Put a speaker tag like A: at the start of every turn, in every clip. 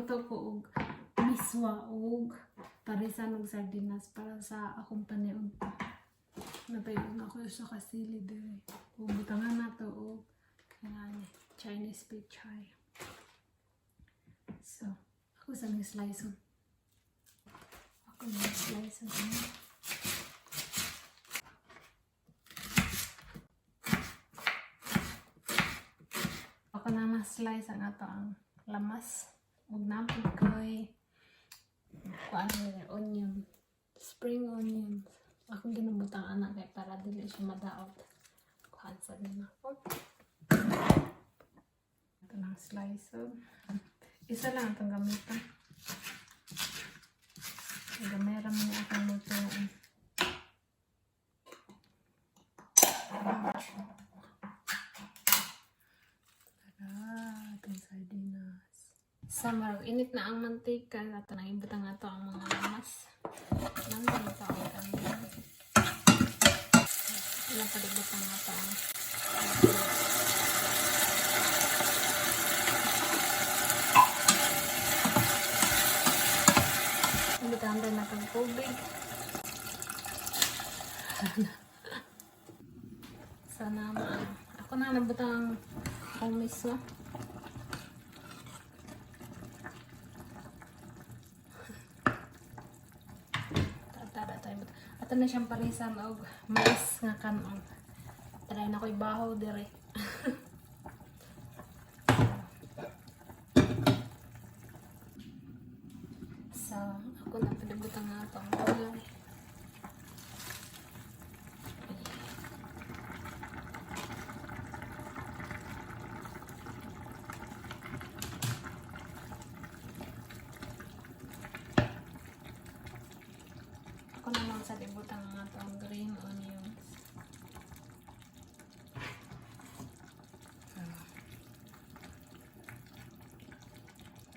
A: magluto ko og miswa og parisan og sardinas para sa akong paniunta. Napayon ako sa kasili dire. Butangan na to og Chinese pechay. So, ako sa mga slice. Ako na slice. Ako na slice ang ato ang lamas. Huwag namin ko'y onion. Spring onions. Akong ginabutang anak kay para dili siya madaot. Kuhan sa din ako. Ito lang slice. Isa lang itong gamitan. Gamera mo niya akong lutuin. Itong sardinas. Summer, init na ang mantika. Ito na ibutang nga ito ang mga lamas. Nandun ito ang kanya. Ilang palibutang nga ito ang ibutang din na itong tubig. Sana ako na nabutang ang miso. Ato na siyang parisan og mais nga kanon. Try na ko'y bahaw dire. So, ako na pinabutan nga ito ang gulay. Ako naman sa libutan nga ito ang green onions.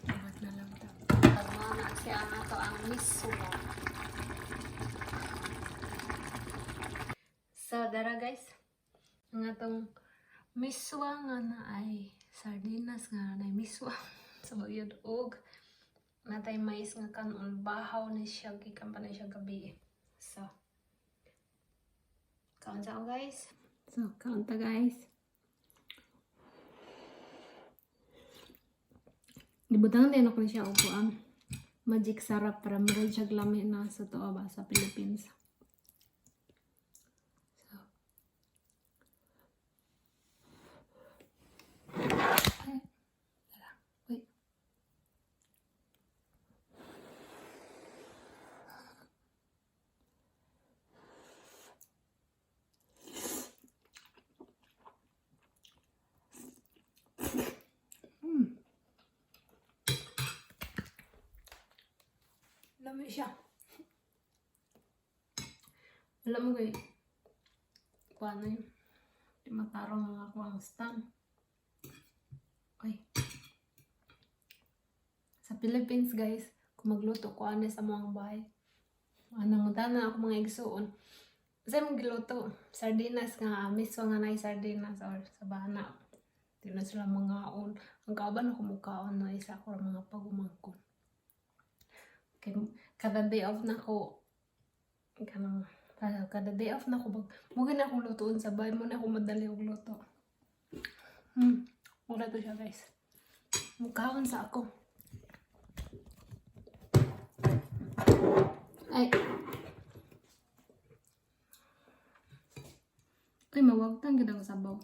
A: Amat na lang ito. Pagmana siya nga ito ang miswa. So, dara guys. Ang atong miswa nga na ay sardinas nga na miswa. So, yun og natay mais nga kanon bahaw ni siya gikan pa na siya gabi. So, kaunta ko guys. So, kaunta guys. Ibutang din ako siya upo ang magic sarap para meron siya lami na sa to ba sa Philippines. Lami siya. Alam mo kayo, paano yun? Di matarong nga ako ang stand. Okay. Sa Philippines guys, kung magluto ko ano sa mga bahay. Anong na ako mga igsuon. Kasi magluto, sardinas nga, miso nga na sardinas or sa bana. Di na sila mga on. Ang kauban ako mukhaon na isa ako mga pagumangkon. Kada day off na ko kada day off na ko mugin na akong lutuon sa bahay mo na ako madali og luto. Mura to siya guys. Mukhaon sa ako. Ay mawagtang gid ang sabaw.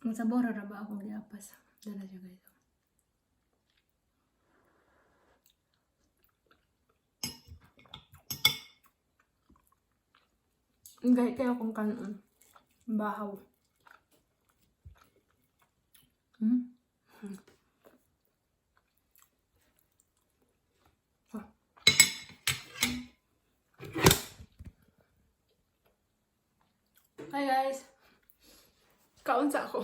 A: Ang sabaw ra ba akong giapas. Dala siya guys. Gaya kaya akong kanon. Bahaw. Hi guys. Kaon sa ako.